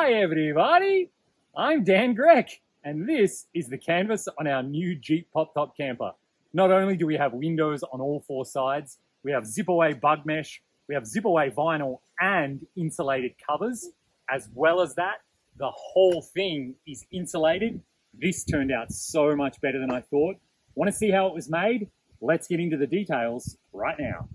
Hi everybody, I'm Dan Grech, and this is the canvas on our new Jeep pop-top camper. Not only do we have windows on all four sides, we have zip-away bug mesh, we have zip-away vinyl and insulated covers. As well as that, the whole thing is insulated. This turned out so much better than I thought. Want to see how it was made? Let's get into the details right now.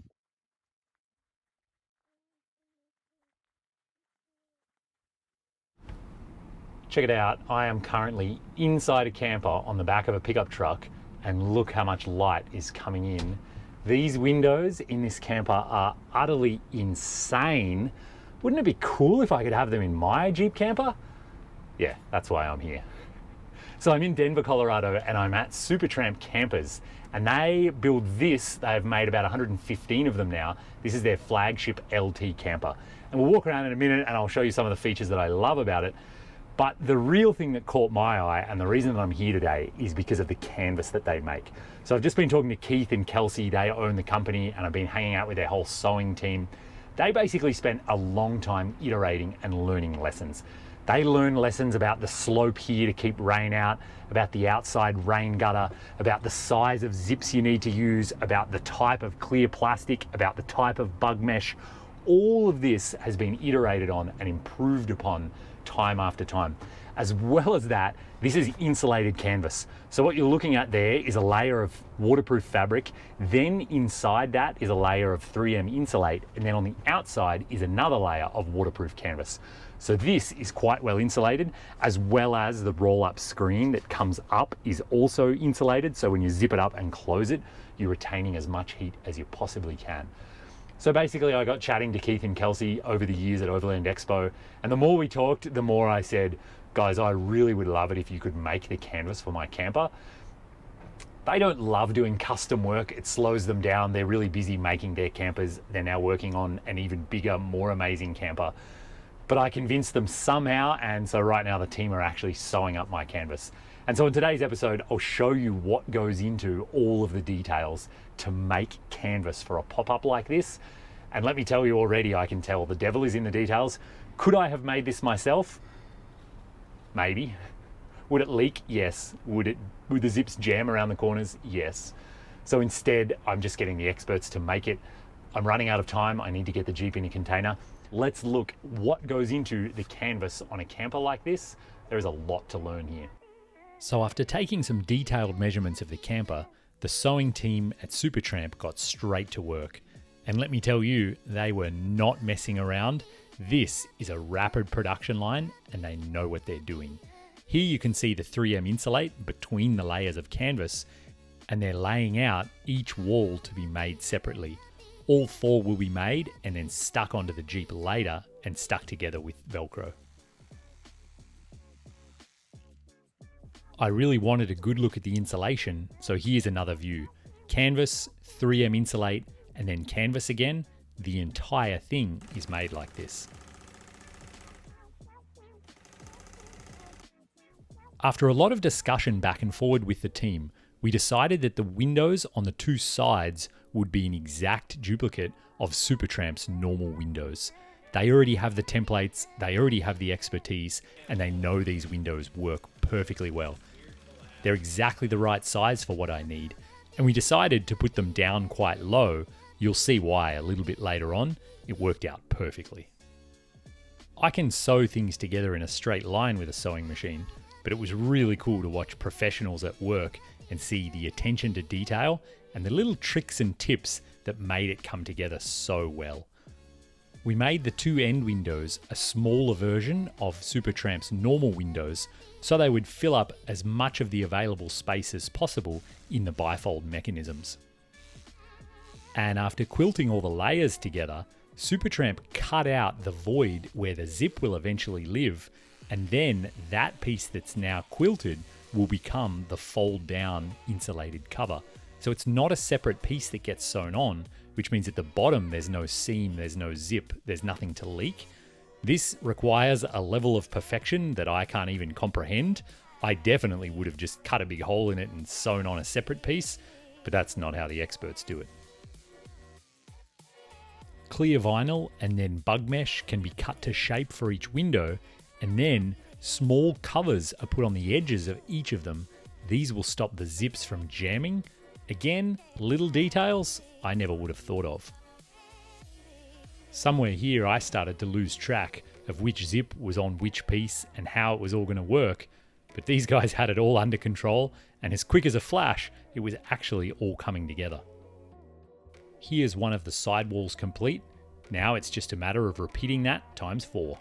Check it out, I am currently inside a camper on the back of a pickup truck, and look how much light is coming in. These windows in this camper are utterly insane. Wouldn't it be cool if I could have them in my Jeep camper? Yeah, that's why I'm here. So I'm in Denver, Colorado, and I'm at Supertramp Campers, and they build this. They've made about 115 of them now. This is their Flagship LT camper. And we'll walk around in a minute and I'll show you some of the features that I love about it. But the real thing that caught my eye, and the reason that I'm here today, is because of the canvas that they make. So I've just been talking to Keith and Kelsey. They own the company, and I've been hanging out with their whole sewing team. They basically spent a long time iterating and learning lessons. They learn lessons about the slope here to keep rain out, about the outside rain gutter, about the size of zips you need to use, about the type of clear plastic, about the type of bug mesh. All of this has been iterated on and improved upon time after time. As well as that, this is insulated canvas. So what you're looking at there is a layer of waterproof fabric, then inside that is a layer of 3M Insulate, and then on the outside is another layer of waterproof canvas. So this is quite well insulated, as well as the roll-up screen that comes up is also insulated, so when you zip it up and close it, you're retaining as much heat as you possibly can. So basically I got chatting to Keith and Kelsey over the years at Overland Expo, and the more we talked, the more I said, guys, I really would love it if you could make the canvas for my camper. They don't love doing custom work. It slows them down. They're really busy making their campers. They're now working on an even bigger, more amazing camper. But I convinced them somehow, and so right now the team are actually sewing up my canvas. And so in today's episode, I'll show you what goes into all of the details to make canvas for a pop-up like this. And let me tell you already, I can tell the devil is in the details. Could I have made this myself? Maybe. Would it leak? Yes. Would the zips jam around the corners? Yes. So instead, I'm just getting the experts to make it. I'm running out of time. I need to get the Jeep in a container. Let's look what goes into the canvas on a camper like this. There is a lot to learn here. So after taking some detailed measurements of the camper, the sewing team at Supertramp got straight to work. And let me tell you, they were not messing around. This is a rapid production line and they know what they're doing. Here you can see the 3M Insulate between the layers of canvas, and they're laying out each wall to be made separately. All four will be made and then stuck onto the Jeep later and stuck together with Velcro. I really wanted a good look at the insulation, so here's another view. Canvas, 3M Insulate, and then canvas again. The entire thing is made like this. After a lot of discussion back and forward with the team, we decided that the windows on the two sides would be an exact duplicate of Supertramp's normal windows. They already have the templates, they already have the expertise, and they know these windows work perfectly well. They're exactly the right size for what I need, and we decided to put them down quite low. You'll see why a little bit later on. It worked out perfectly. I can sew things together in a straight line with a sewing machine, but it was really cool to watch professionals at work and see the attention to detail and the little tricks and tips that made it come together so well. We made the two end windows a smaller version of Supertramp's normal windows, so they would fill up as much of the available space as possible in the bifold mechanisms. And after quilting all the layers together, Supertramp cut out the void where the zip will eventually live, and then that piece that's now quilted will become the fold down insulated cover. So it's not a separate piece that gets sewn on, which means at the bottom there's no seam, there's no zip, there's nothing to leak. This requires a level of perfection that I can't even comprehend. I definitely would have just cut a big hole in it and sewn on a separate piece, but that's not how the experts do it. Clear vinyl and then bug mesh can be cut to shape for each window, And then small covers are put on the edges of each of them. These will stop the zips from jamming. Again, little details I never would have thought of. Somewhere here I started to lose track of which zip was on which piece and how it was all going to work, but these guys had it all under control, and as quick as a flash, it was actually all coming together. Here's one of the sidewalls complete. Now it's just a matter of repeating that times 4.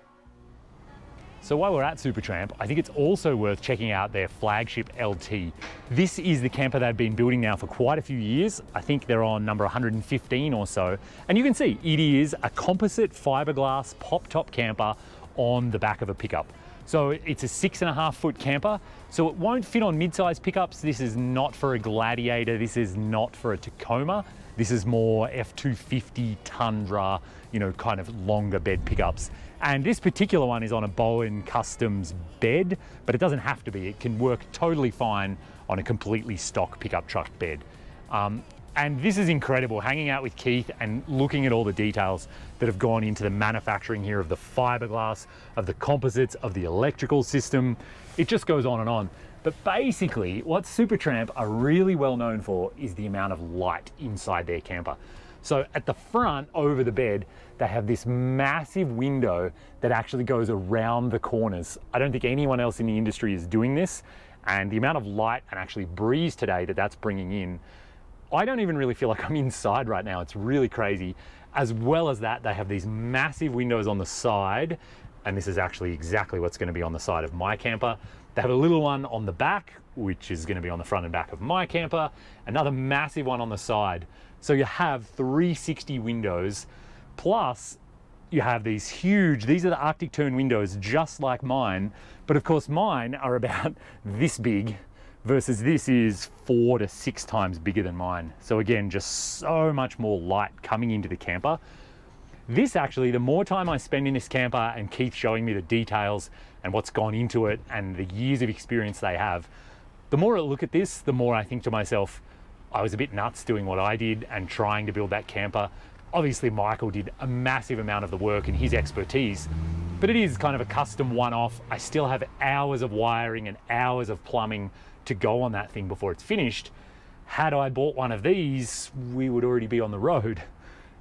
So while we're at Supertramp, I think it's also worth checking out their Flagship LT. This is the camper they've been building now for quite a few years. I think they're on number 115 or so. And you can see it is a composite fiberglass pop-top camper on the back of a pickup. So it's a 6.5 foot camper. So it won't fit on mid-size pickups. This is not for a Gladiator. This is not for a Tacoma. This is more F250 Tundra, you know, kind of longer bed pickups. And this particular one is on a Bowen Customs bed, but it doesn't have to be. It can work totally fine on a completely stock pickup truck bed. And this is incredible, hanging out with Keith and looking at all the details that have gone into the manufacturing here of the fiberglass, of the composites, of the electrical system. It just goes on and on. But basically, what Supertramp are really well known for is the amount of light inside their camper. So at the front, over the bed, they have this massive window that actually goes around the corners. I don't think anyone else in the industry is doing this. And the amount of light and actually breeze today that that's bringing in, I don't even really feel like I'm inside right now. It's really crazy. As well as that, they have these massive windows on the side. And this is actually exactly what's going to be on the side of my camper. They have a little one on the back, which is going to be on the front and back of my camper. Another massive one on the side. So you have 360 windows, plus you have these huge, these are the Arctic Tern windows just like mine, but of course mine are about this big versus this is 4 to 6 times bigger than mine. So again, just so much more light coming into the camper. This actually, the more time I spend in this camper and Keith showing me the details and what's gone into it and the years of experience they have, the more I look at this, the more I think to myself, I was a bit nuts doing what I did and trying to build that camper. Obviously, Michael did a massive amount of the work and his expertise, but it is kind of a custom one-off. I still have hours of wiring and hours of plumbing to go on that thing before it's finished. Had I bought one of these, we would already be on the road.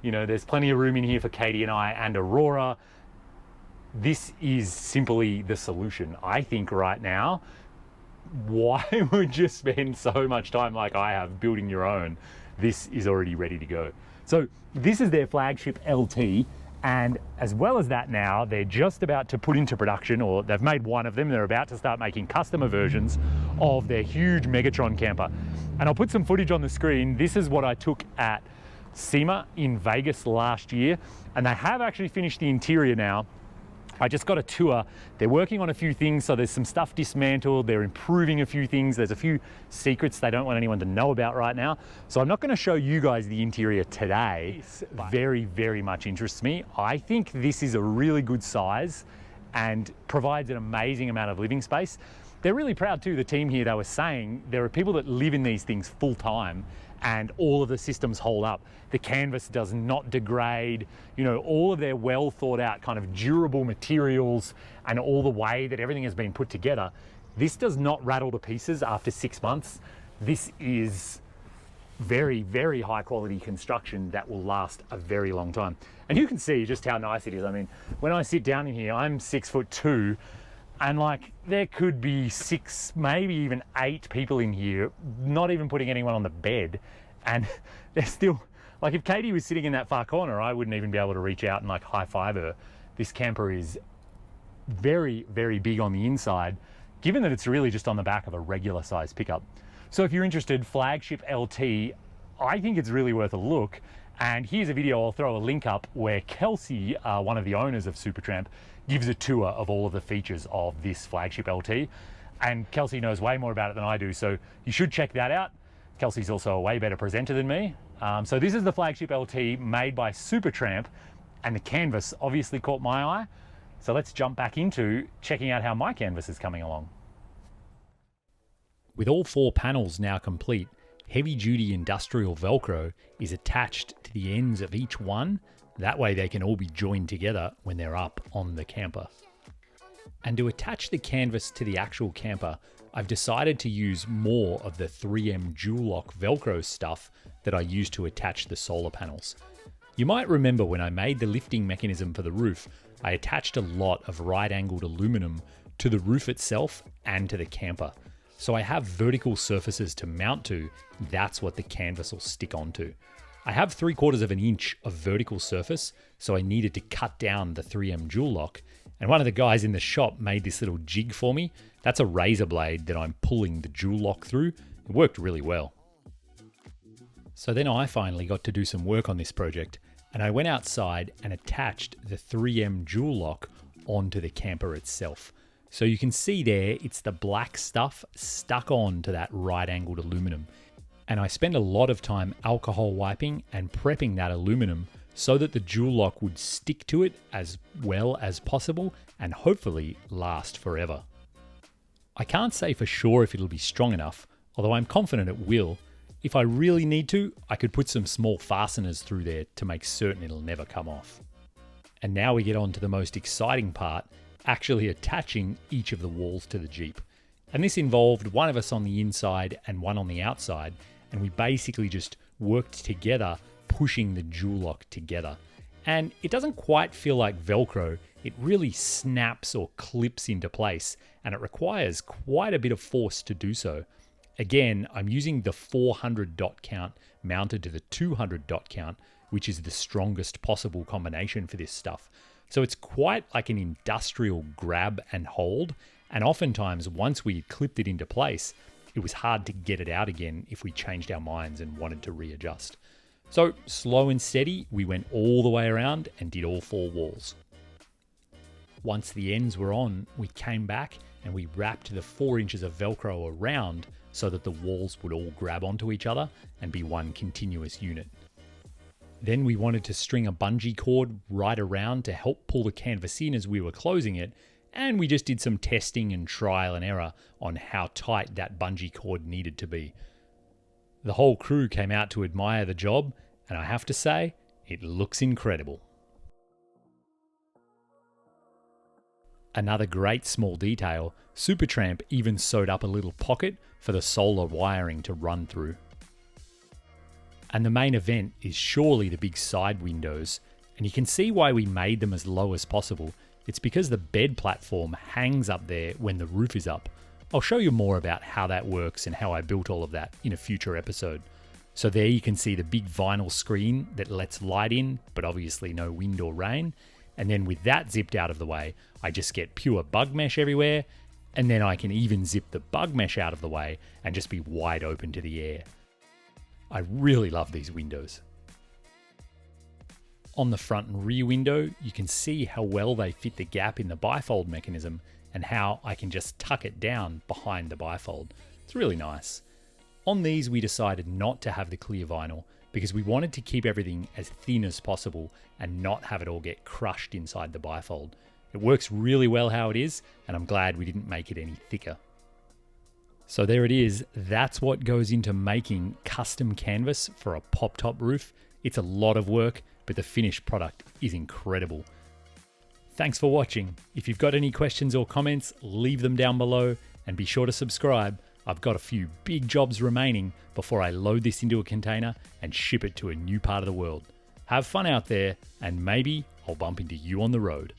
You know, there's plenty of room in here for Katie and I and Aurora. This is simply the solution. I think right now, why would you spend so much time like I have building your own? This is already ready to go. So this is their Flagship LT, and as well as that now, they're just about to put into production, or they've made one of them, they're about to start making customer versions of their huge Megatron camper. And I'll put some footage on the screen. This is what I took at SEMA in Vegas last year, and they have actually finished the interior now. I just got a tour. They're working on a few things, so there's some stuff dismantled. They're improving a few things. There's a few secrets they don't want anyone to know about right now. So I'm not going to show you guys the interior today. Very, very much interests me. I think this is a really good size and provides an amazing amount of living space. They're really proud too, the team here. They were saying there are people that live in these things full time and all of the systems hold up. The canvas does not degrade, you know, all of their well thought out kind of durable materials and all the way that everything has been put together. This does not rattle to pieces after 6 months. This is very, very high quality construction that will last a very long time. And you can see just how nice it is. I mean, when I sit down in here, I'm 6'2", and like there could be 6, maybe even 8 people in here, not even putting anyone on the bed. And they're still, like if Katie was sitting in that far corner, I wouldn't even be able to reach out and like high five her. This camper is very, very big on the inside, given that it's really just on the back of a regular size pickup. So if you're interested, Flagship LT, I think it's really worth a look. And here's a video, I'll throw a link up, where Kelsey, one of the owners of Supertramp, gives a tour of all of the features of this Flagship LT. And Kelsey knows way more about it than I do, so you should check that out. Kelsey's also a way better presenter than me. So this is the Flagship LT made by Supertramp, and the canvas obviously caught my eye. So let's jump back into checking out how my canvas is coming along. With all 4 panels now complete, heavy-duty industrial Velcro is attached to the ends of each one. That way they can all be joined together when they're up on the camper. And to attach the canvas to the actual camper, I've decided to use more of the 3M Dual Lock Velcro stuff that I used to attach the solar panels. You might remember when I made the lifting mechanism for the roof, I attached a lot of right-angled aluminum to the roof itself and to the camper. So I have vertical surfaces to mount to, that's what the canvas will stick onto. I have 3/4 of an inch of vertical surface, so I needed to cut down the 3M Dual Lock. And one of the guys in the shop made this little jig for me. That's a razor blade that I'm pulling the Dual Lock through. It worked really well. So then I finally got to do some work on this project, and I went outside and attached the 3M Dual Lock onto the camper itself. So you can see there, it's the black stuff stuck on to that right-angled aluminum. And I spent a lot of time alcohol wiping and prepping that aluminum so that the Dual Lock would stick to it as well as possible and hopefully last forever. I can't say for sure if it'll be strong enough, although I'm confident it will. If I really need to, I could put some small fasteners through there to make certain it'll never come off. And now we get on to the most exciting part, actually attaching each of the walls to the Jeep. And this involved one of us on the inside and one on the outside, and we basically just worked together pushing the Dual Lock together. And it doesn't quite feel like Velcro, it really snaps or clips into place, and it requires quite a bit of force to do so. Again, I'm using the 400 dot count mounted to the 200 dot count, which is the strongest possible combination for this stuff. So it's quite like an industrial grab and hold, and oftentimes once we clipped it into place, it was hard to get it out again if we changed our minds and wanted to readjust. So slow and steady, we went all the way around and did all 4 walls. Once the ends were on, we came back and we wrapped the 4 inches of Velcro around so that the walls would all grab onto each other and be one continuous unit. Then we wanted to string a bungee cord right around to help pull the canvas in as we were closing it, and we just did some testing and trial and error on how tight that bungee cord needed to be. The whole crew came out to admire the job, and I have to say, it looks incredible. Another great small detail, Supertramp even sewed up a little pocket for the solar wiring to run through. And the main event is surely the big side windows, and you can see why we made them as low as possible. It's because the bed platform hangs up there when the roof is up. I'll show you more about how that works and how I built all of that in a future episode. So there you can see the big vinyl screen that lets light in, but obviously no wind or rain. And then with that zipped out of the way, I just get pure bug mesh everywhere, and then I can even zip the bug mesh out of the way and just be wide open to the air. I really love these windows. On the front and rear window, you can see how well they fit the gap in the bifold mechanism and how I can just tuck it down behind the bifold. It's really nice. On these, we decided not to have the clear vinyl because we wanted to keep everything as thin as possible and not have it all get crushed inside the bifold. It works really well how it is, and I'm glad we didn't make it any thicker. So there it is. That's what goes into making custom canvas for a pop-top roof. It's a lot of work, but the finished product is incredible. Thanks for watching. If you've got any questions or comments, leave them down below and be sure to subscribe. I've got a few big jobs remaining before I load this into a container and ship it to a new part of the world. Have fun out there, and maybe I'll bump into you on the road.